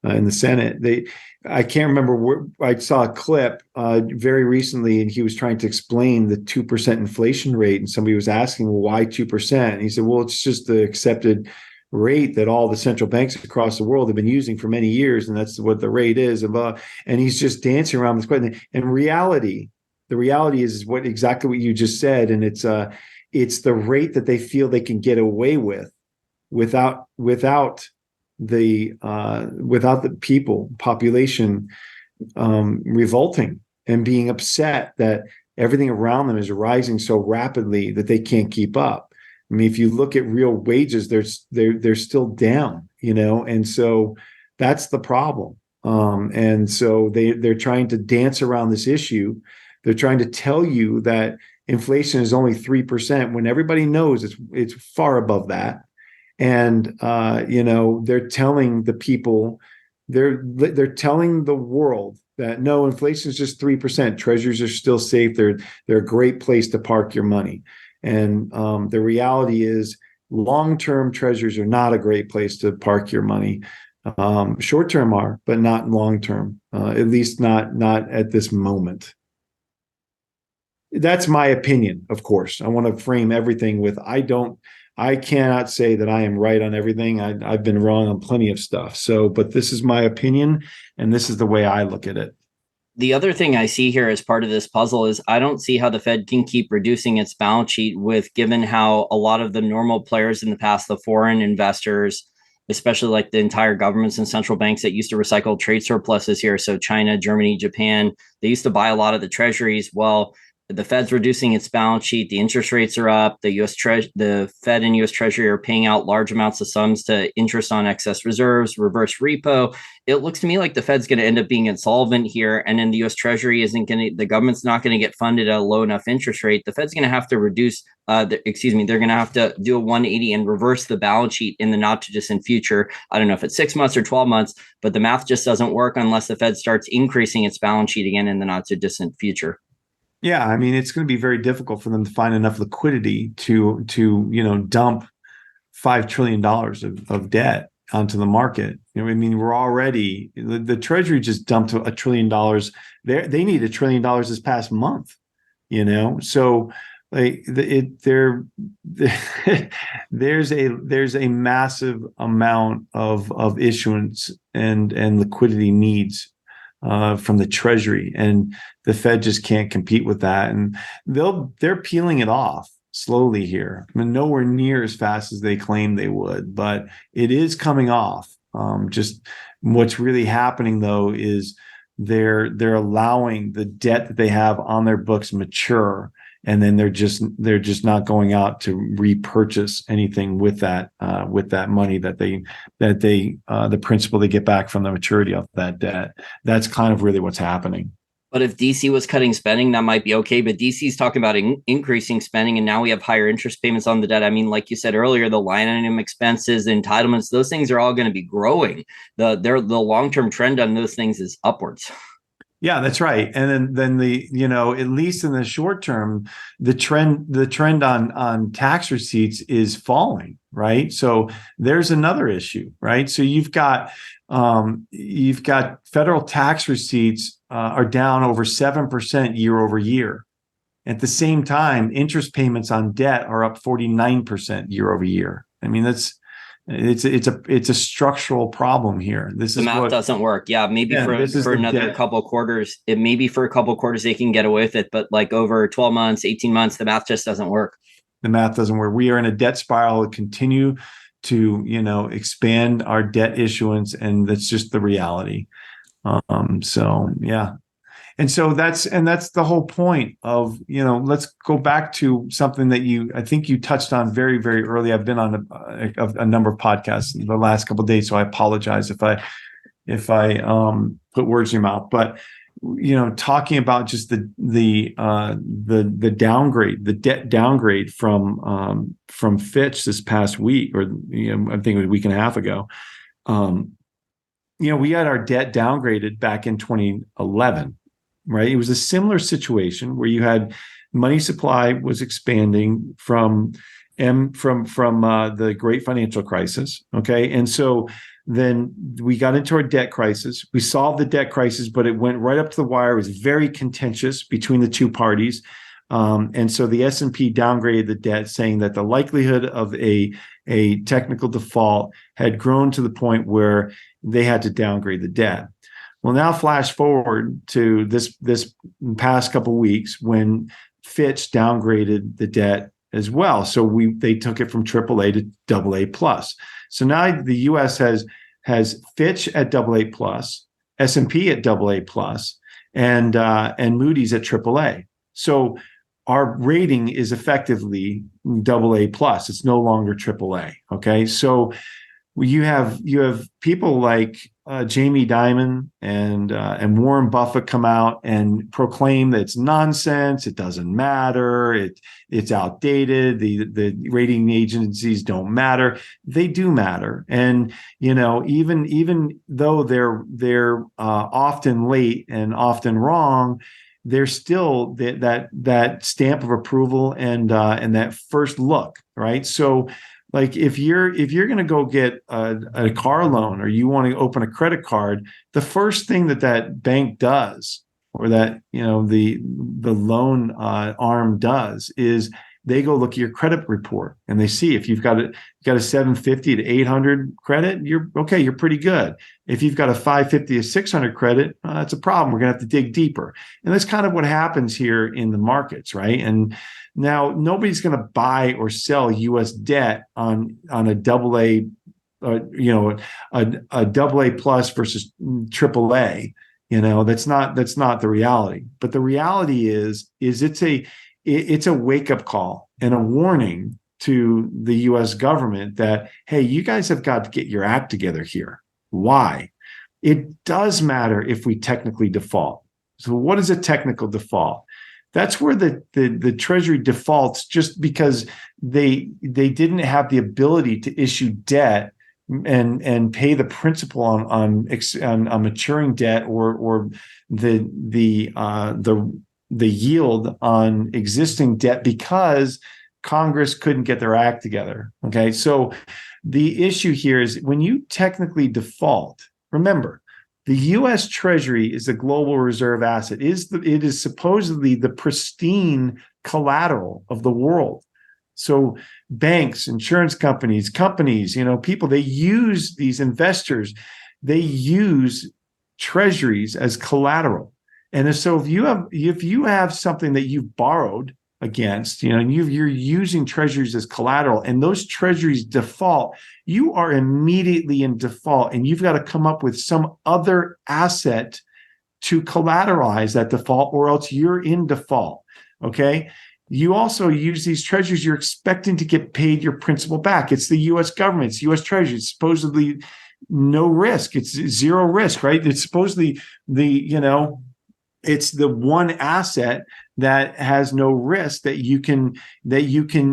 in the Senate. I can't remember where I saw a clip very recently, and he was trying to explain the 2% inflation rate, and somebody was asking, well, why 2%? And he said, well, it's just the accepted rate that all the central banks across the world have been using for many years, and that's what the rate is. And he's just dancing around this question. In reality, the reality is exactly what you just said, and it's the rate that they feel they can get away with without the population revolting and being upset that everything around them is rising so rapidly that they can't keep up. I mean, if you look at real wages, they're still down, and so that's the problem. And so they're trying to dance around this issue. They're trying to tell you that inflation is only 3% when everybody knows it's far above that. And they're telling the people, they're telling the world that no, inflation is just 3%. Treasuries are still safe. They're a great place to park your money. And the reality is, long-term treasuries are not a great place to park your money. Short-term are, but not long-term. At least not at this moment. That's my opinion, of course. I want to frame everything with I don't I cannot say that I am right on everything. I've been wrong on plenty of stuff. So, but this is my opinion, and this is the way I look at it. The other thing I see here as part of this puzzle is I don't see how the Fed can keep reducing its balance sheet with given how a lot of the normal players in the past, the foreign investors, especially like the entire governments and central banks that used to recycle trade surpluses here. So China, Germany, Japan, they used to buy a lot of the treasuries. Well, the Fed's reducing its balance sheet. The interest rates are up. The Fed and U.S. Treasury are paying out large amounts of sums to interest on excess reserves, reverse repo. It looks to me like the Fed's going to end up being insolvent here, and then the U.S. Treasury isn't going to. The government's not going to get funded at a low enough interest rate. The Fed's going to have to reduce. They're going to have to do a 180 and reverse the balance sheet in the not too distant future. I don't know if it's 6 months or 12 months, but the math just doesn't work unless the Fed starts increasing its balance sheet again in the not too distant future. Yeah, I mean, it's going to be very difficult for them to find enough liquidity to dump $5 trillion of debt onto the market. I mean, we're already the Treasury just dumped $1 trillion. They need $1 trillion this past month. So like there's a massive amount of issuance and liquidity needs from the Treasury, and the Fed just can't compete with that, and they're peeling it off slowly here. I mean, nowhere near as fast as they claim they would, but it is coming off. Just what's really happening though is they're allowing the debt that they have on their books mature, and then they're just not going out to repurchase anything with that money that they the principal they get back from the maturity of that debt. That's kind of really what's happening. But if DC was cutting spending, that might be okay. But DC is talking about increasing spending, and now we have higher interest payments on the debt. I mean, like you said earlier, the line item expenses, the entitlements, those things are all going to be growing. The long-term trend on those things is upwards. Yeah, that's right. And then at least in the short term, the trend on tax receipts is falling, right? So there's another issue, right? So you've got federal tax receipts are down over 7% year over year. At the same time, interest payments on debt are up 49% year over year. I mean, it's a structural problem here. The math doesn't work. Yeah, maybe for another couple of quarters, for a couple of quarters they can get away with it, but like over 12 months, 18 months, the math just doesn't work. The math doesn't work. We are in a debt spiral. Continue to expand our debt issuance, and that's just the reality. So yeah. And so that's the whole point of, let's go back to something that I think you touched on very, very early. I've been on a number of podcasts in the last couple of days, so I apologize if I put words in your mouth. But talking about just the downgrade, the debt downgrade from Fitch this past week, or I think it was a week and a half ago. We had our debt downgraded back in 2011. Right. It was a similar situation where you had money supply was expanding from the great financial crisis. OK. And so then we got into our debt crisis. We solved the debt crisis, but it went right up to the wire. It was very contentious between the two parties. And so the S&P downgraded the debt, saying that the likelihood of a technical default had grown to the point where they had to downgrade the debt. Well, now flash forward to this past couple of weeks when Fitch downgraded the debt as well. So they took it from AAA to AA+. So now the U.S. has Fitch at AA+, S&P at AA+, and Moody's at AAA. So our rating is effectively AA+. It's no longer AAA. Okay, so you have people like Jamie Dimon and Warren Buffett come out and proclaim that it's nonsense. It doesn't matter. It's outdated. The rating agencies don't matter. They do matter. And even though they're often late and often wrong, there's still that stamp of approval and that first look, right? So, like if you're going to go get a car loan, or you want to open a credit card, the first thing that bank does, or that the loan arm does, is they go look at your credit report and they see if you've got a 750 to 800 credit, you're okay, you're pretty good. If you've got a 550 to 600 credit, that's a problem. We're going to have to dig deeper. And that's kind of what happens here in the markets, right? And now nobody's going to buy or sell U.S. debt on a double A, a double A plus versus triple A. That's not the reality. But the reality is it's a wake up call and a warning to the U.S. government that, hey, you guys have got to get your act together here. Why? It does matter if we technically default. So what is a technical default? That's where the Treasury defaults just because they didn't have the ability to issue debt and pay the principal on maturing debt or the yield on existing debt because Congress couldn't get their act together. Okay, so the issue here is when you technically default, remember, the US Treasury is a global reserve asset. It is supposedly the pristine collateral of the world. So banks, insurance companies, people, they use these investors, they use treasuries as collateral. And so if you have something that you've borrowed against, and you're using treasuries as collateral and those treasuries default, you are immediately in default and you've got to come up with some other asset to collateralize that default or else you're in default. Okay. You also use these treasuries, you're expecting to get paid your principal back. It's the US government, it's US Treasury, it's supposedly no risk. It's zero risk, right? It's supposedly it's the one asset that has no risk that you can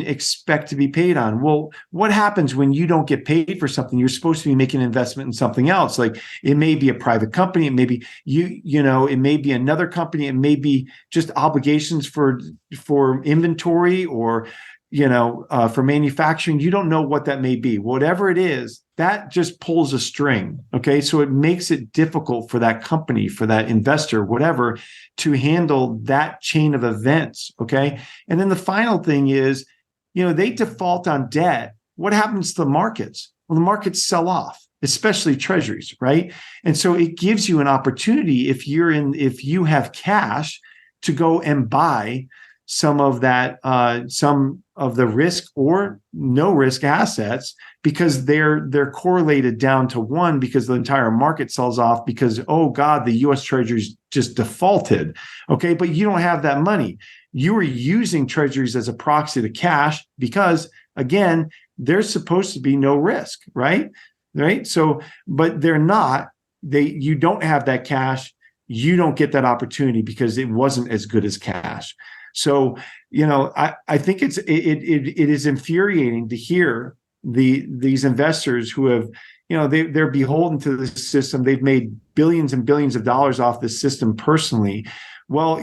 expect to be paid on. Well, what happens when you don't get paid for something? You're supposed to be making an investment in something else. Like it may be a private company, it may be it may be another company, it may be just obligations for inventory or for manufacturing. You don't know what that may be. Whatever it is, that just pulls a string. Okay. So it makes it difficult for that company, for that investor, whatever, to handle that chain of events. Okay. And then the final thing is, they default on debt. What happens to the markets? Well, the markets sell off, especially treasuries, right? And so it gives you an opportunity if you have cash to go and buy some of the risk or no risk assets because they're correlated down to one because the entire market sells off because, oh God, the US Treasuries just defaulted. Okay, but you don't have that money. You are using treasuries as a proxy to cash because, again, there's supposed to be no risk, right? Right. So, but they're not. You don't have that cash. You don't get that opportunity because it wasn't as good as cash. So, I think it is infuriating to hear these investors who have, they're beholden to the system. They've made billions and billions of dollars off the system personally. Well,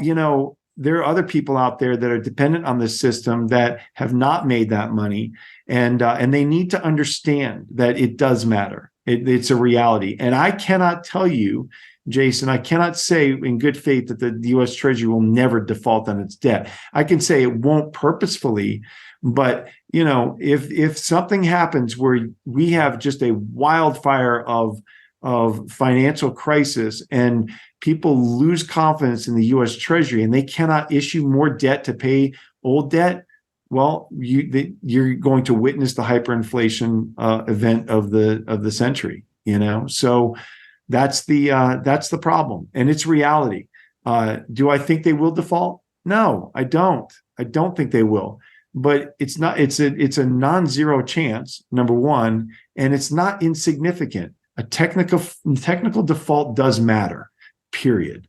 there are other people out there that are dependent on this system that have not made that money, and they need to understand that it does matter. It's a reality, and I cannot tell you, Jason, I cannot say in good faith that the U.S. Treasury will never default on its debt. I can say it won't purposefully, but if something happens where we have just a wildfire of financial crisis and people lose confidence in the U.S. Treasury and they cannot issue more debt to pay old debt, well, you're going to witness the hyperinflation event of the century. So. That's the problem, and it's reality. Do I think they will default? No, I don't. I don't think they will. But it's not. It's a non-zero chance. Number one, and it's not insignificant. A technical default does matter. Period.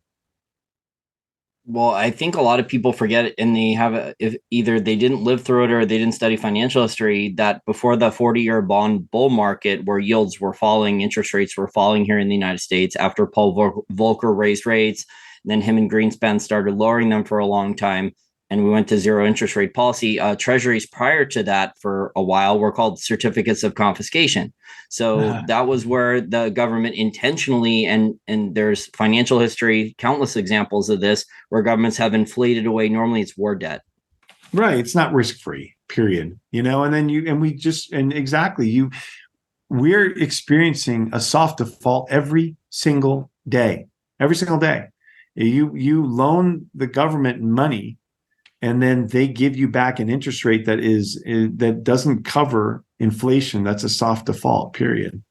Well, I think a lot of people forget, and they have if either they didn't live through it or they didn't study financial history, that before the 40-year bond bull market, where yields were falling, interest rates were falling here in the United States after Paul Volcker raised rates, and then him and Greenspan started lowering them for a long time, and we went to zero interest rate policy. Treasuries prior to that for a while were called certificates of confiscation. So that was where the government intentionally, and there's financial history, countless examples of this, where governments have inflated away. Normally it's war debt. Right. It's not risk free, period. And then we're experiencing a soft default every single day. Every single day. You loan the government money, and then they give you back an interest rate that doesn't cover inflation. That's a soft default, period.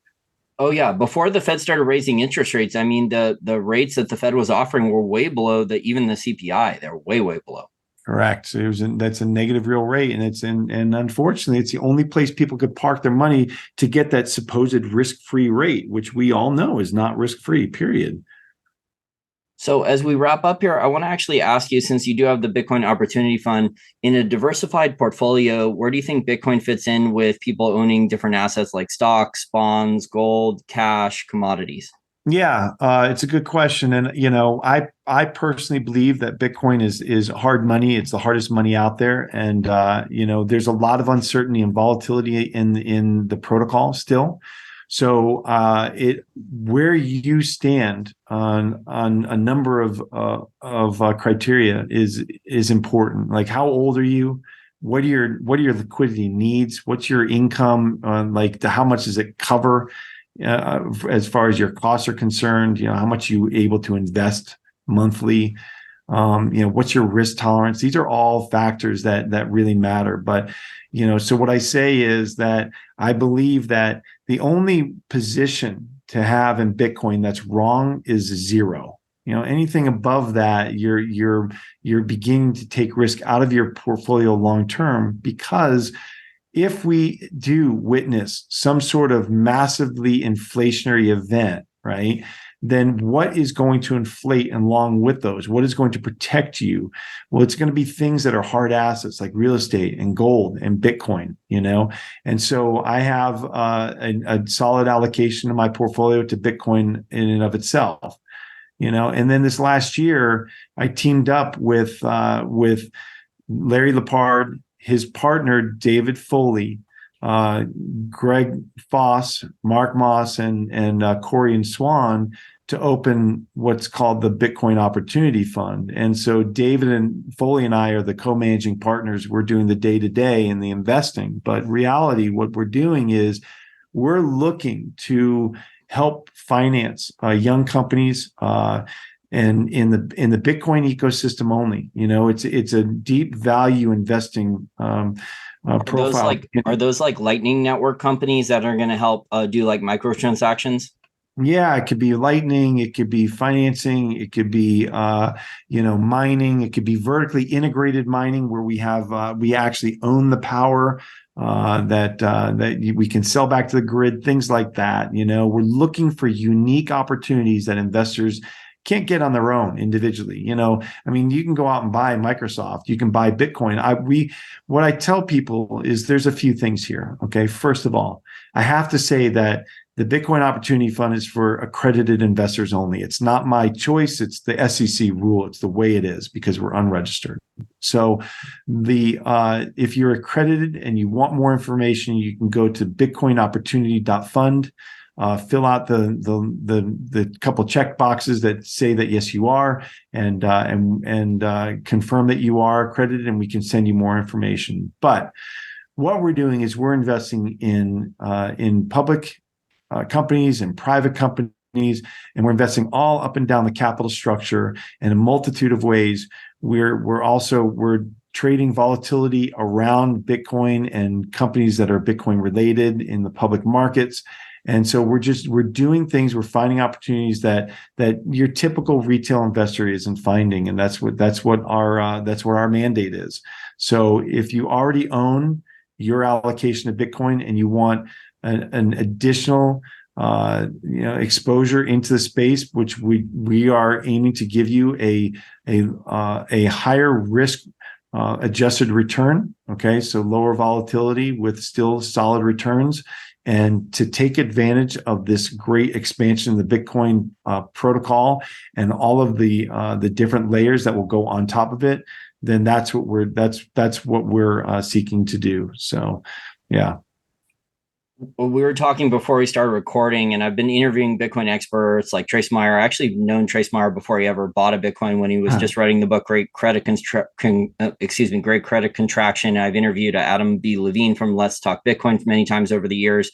Oh yeah, before the Fed started raising interest rates, I mean the rates that the Fed was offering were way below even the CPI. They're way below. Correct. So that's a negative real rate, and unfortunately, it's the only place people could park their money to get that supposed risk-free rate, which we all know is not risk-free. Period. So as we wrap up here, I want to actually ask you, since you do have the Bitcoin Opportunity Fund, in a diversified portfolio, where do you think Bitcoin fits in with people owning different assets like stocks, bonds, gold, cash, commodities? Yeah, it's a good question, and I personally believe that Bitcoin is hard money. It's the hardest money out there, and there's a lot of uncertainty and volatility in the protocol still. So it where you stand on a number of criteria is important. Like, how old are you? What are your liquidity needs? What's your income? How much does it cover? As far as your costs are concerned, how much you able to invest monthly, what's your risk tolerance? These are all factors that really matter. But, so what I say is that I believe that the only position to have in Bitcoin that's wrong is zero. Anything above that, you're beginning to take risk out of your portfolio long term, because if we do witness some sort of massively inflationary event, right, then what is going to inflate along with those? What is going to protect you? Well, it's going to be things that are hard assets like real estate and gold and Bitcoin, And so I have a solid allocation of my portfolio to Bitcoin in and of itself. And then this last year, I teamed up with Larry Lepard, his partner, David Foley, Greg Foss, Mark Moss, and Corey and Swan, to open what's called the Bitcoin Opportunity Fund. And so David and Foley and I are the co-managing partners. We're doing the day-to-day and the investing. But reality, what we're doing is we're looking to help finance young companies, and in the Bitcoin ecosystem only. It's a deep value investing profile. Are those like Lightning Network companies that are going to help do like microtransactions? Yeah, it could be Lightning, it could be financing, it could be mining, it could be vertically integrated mining, where we actually own the power that we can sell back to the grid, things like that. We're looking for unique opportunities that investors can't get on their own individually. You can go out and buy Microsoft, you can buy Bitcoin. What I tell people is there's a few things here. Okay. First of all, I have to say that the Bitcoin Opportunity Fund is for accredited investors only. It's not my choice. It's the SEC rule. It's the way it is because we're unregistered. So if you're accredited and you want more information, you can go to bitcoinopportunity.fund. Fill out the couple check boxes that say that yes you are, and confirm that you are accredited, and we can send you more information. But what we're doing is we're investing in public companies and private companies, and we're investing all up and down the capital structure in a multitude of ways. We're trading volatility around Bitcoin and companies that are Bitcoin related in the public markets. And so we're doing things. We're finding opportunities that your typical retail investor isn't finding, and that's what our mandate is. So if you already own your allocation of Bitcoin and you want an additional exposure into the space, which we are aiming to give you a higher risk adjusted return. Okay, so lower volatility with still solid returns. And to take advantage of this great expansion of the Bitcoin protocol and all of the different layers that will go on top of it, then that's what we're seeking to do. So, yeah. Well, we were talking before we started recording, and I've been interviewing Bitcoin experts like Trace Meyer. I actually known Trace Meyer before he ever bought a Bitcoin when he was Huh. just writing the book Great Credit Contraction. I've interviewed Adam B. Levine from Let's Talk Bitcoin many times over the years.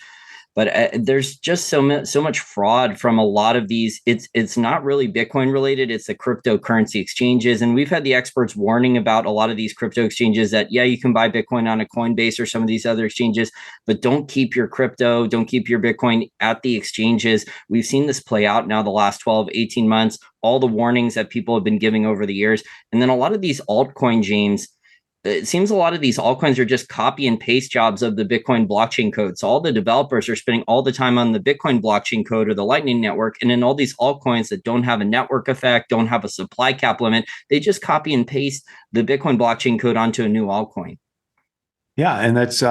But there's just so much fraud from a lot of these. It's not really Bitcoin related. It's the cryptocurrency exchanges, and we've had the experts warning about a lot of these crypto exchanges that yeah, you can buy Bitcoin on a Coinbase or some of these other exchanges, but don't keep your crypto, don't keep your Bitcoin at the exchanges. We've seen this play out now the last 12, 18 months. All the warnings that people have been giving over the years, and then a lot of these altcoin James, it seems a lot of these altcoins are just copy and paste jobs of the Bitcoin blockchain code. So all the developers are spending all the time on the Bitcoin blockchain code or the Lightning Network. And then all these altcoins that don't have a network effect, don't have a supply cap limit, they just copy and paste the Bitcoin blockchain code onto a new altcoin. Yeah, and that's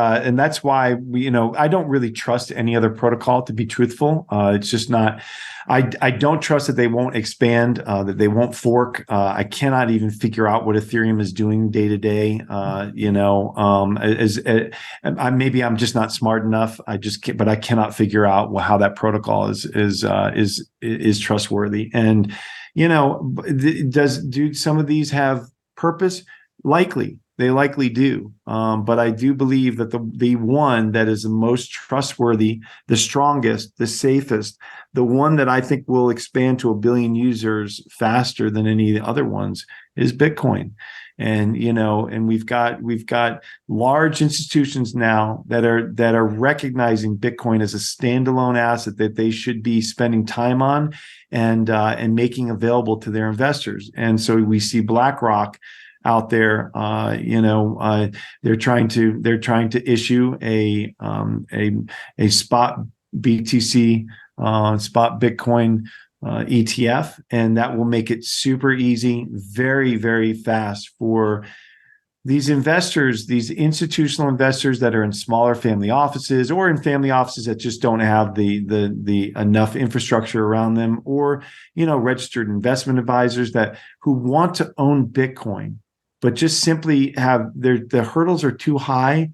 why I don't really trust any other protocol, to be truthful. It's just not. I don't trust that they won't expand, that they won't fork. I cannot even figure out what Ethereum is doing day to day. Maybe I'm just not smart enough. But I cannot figure out how that protocol is trustworthy. And do some of these have purpose? Likely. They likely do. But I do believe that the one that is the most trustworthy, the strongest, the safest, the one that I think will expand to 1 billion users faster than any of the other ones is Bitcoin. And we've got large institutions now that are recognizing Bitcoin as a standalone asset that they should be spending time on and making available to their investors. And so we see BlackRock out there. They're trying to issue a spot BTC, spot Bitcoin ETF, and that will make it super easy, very, very fast for these investors, these institutional investors that are in smaller family offices or in family offices that just don't have the enough infrastructure around them, or registered investment advisors who want to own Bitcoin, but just simply the hurdles are too high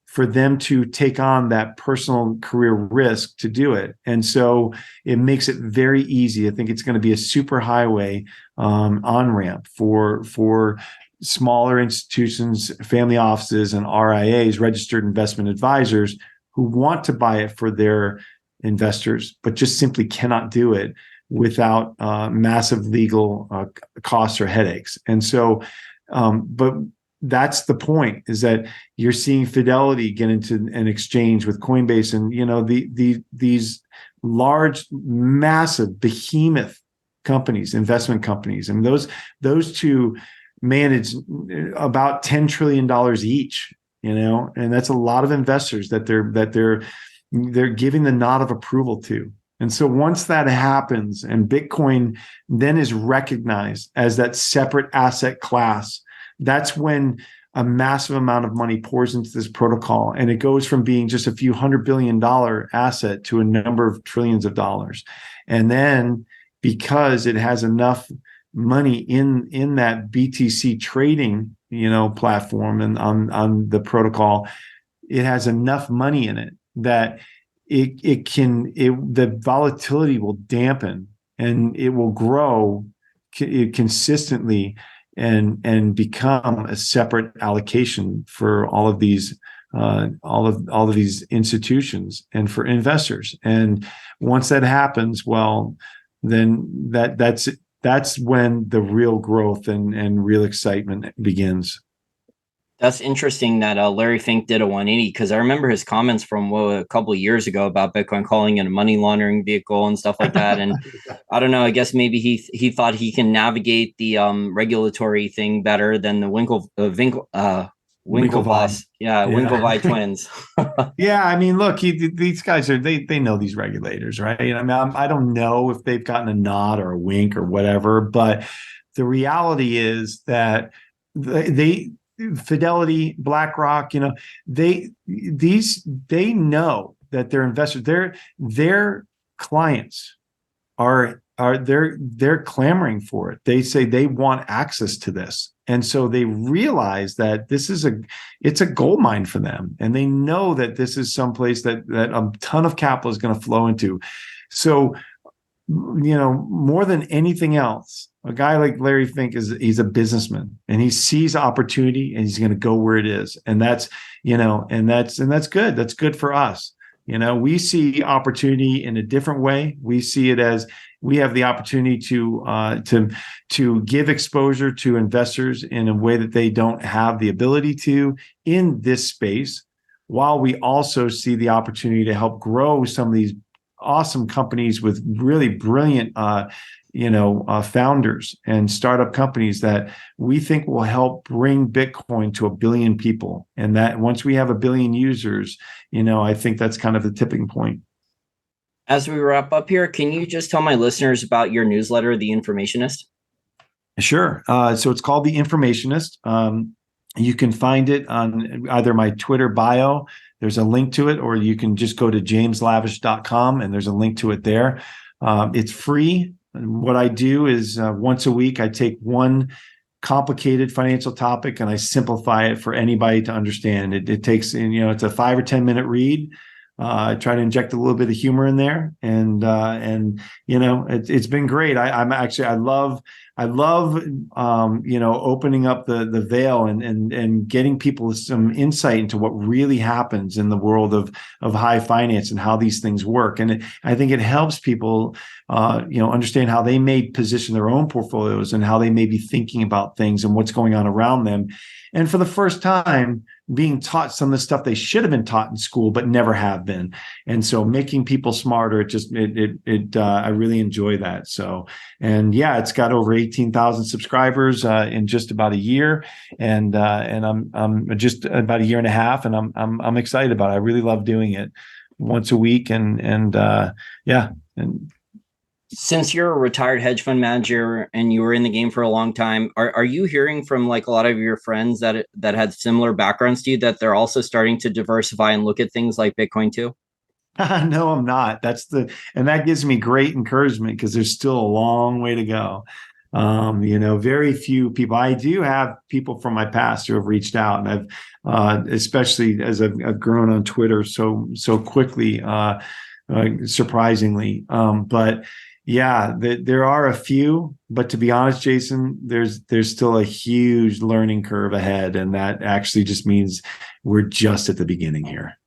for them to take on that personal career risk to do it. And so it makes it very easy. I think it's going to be a super highway on-ramp for smaller institutions, family offices, and RIAs, registered investment advisors, who want to buy it for their investors, but just simply cannot do it without massive legal costs or headaches. And so but that's the point, is that you're seeing Fidelity get into an exchange with Coinbase, and these large, massive behemoth companies, investment companies, and those two manage about $10 trillion each, and that's a lot of investors that they're giving the nod of approval to. And so once that happens and Bitcoin then is recognized as that separate asset class, that's when a massive amount of money pours into this protocol. And it goes from being just a few $100 billion asset to a number of trillions of dollars. And then because it has enough money in that BTC trading, platform and on the protocol, it has enough money in it that the volatility will dampen and it will grow consistently and become a separate allocation for all of these institutions and for investors. And once that happens, well, then that's when the real growth and real excitement begins. That's interesting that Larry Fink did a 180, because I remember his comments from a couple of years ago about Bitcoin, calling it a money laundering vehicle and stuff like that. And I don't know, I guess maybe he thought he can navigate the regulatory thing better than the Winklevoss. Yeah, Winklevi twins. Yeah, I mean, look, these guys they know these regulators, right? I mean, I don't know if they've gotten a nod or a wink or whatever, but the reality is that they Fidelity, BlackRock, they know that their investors, their clients are they're clamoring for it. They say they want access to this. And so they realize that it's a gold mine for them. And they know that this is someplace that a ton of capital is going to flow into. So, more than anything else, a guy like Larry Fink he's a businessman, and he sees opportunity and he's going to go where it is. And that's good. That's good for us. We see opportunity in a different way. We see it as we have the opportunity to give exposure to investors in a way that they don't have the ability to in this space, while we also see the opportunity to help grow some of these awesome companies with really brilliant founders and startup companies that we think will help bring Bitcoin to 1 billion people. And that once we have 1 billion users, I think that's kind of the tipping point. As we wrap up here, can you just tell my listeners about your newsletter, The Informationist? Sure. So it's called The Informationist. You can find it on either my Twitter bio. There's a link to it, or you can just go to jameslavish.com and there's a link to it there. It's free. And what I do is once a week, I take one complicated financial topic and I simplify it for anybody to understand. It takes, it's a 5 or 10 minute read. I try to inject a little bit of humor in there, and it's been great. I love opening up the veil and getting people some insight into what really happens in the world of high finance and how these things work. And I think it helps people understand how they may position their own portfolios and how they may be thinking about things and what's going on around them. And for the first time, being taught some of the stuff they should have been taught in school, but never have been. And so making people smarter, I really enjoy that. So, and yeah, it's got over 18,000 subscribers in just about a year. And I'm just about a year and a half, and I'm excited about it. I really love doing it once a week. And since you're a retired hedge fund manager and you were in the game for a long time, are you hearing from like a lot of your friends that had similar backgrounds to you that they're also starting to diversify and look at things like Bitcoin too? No, I'm not. And that gives me great encouragement because there's still a long way to go. Very few people. I do have people from my past who have reached out, and I've, especially as I've grown on Twitter so quickly, surprisingly. But yeah, there are a few, but to be honest, Jason, there's still a huge learning curve ahead, and that actually just means we're just at the beginning here.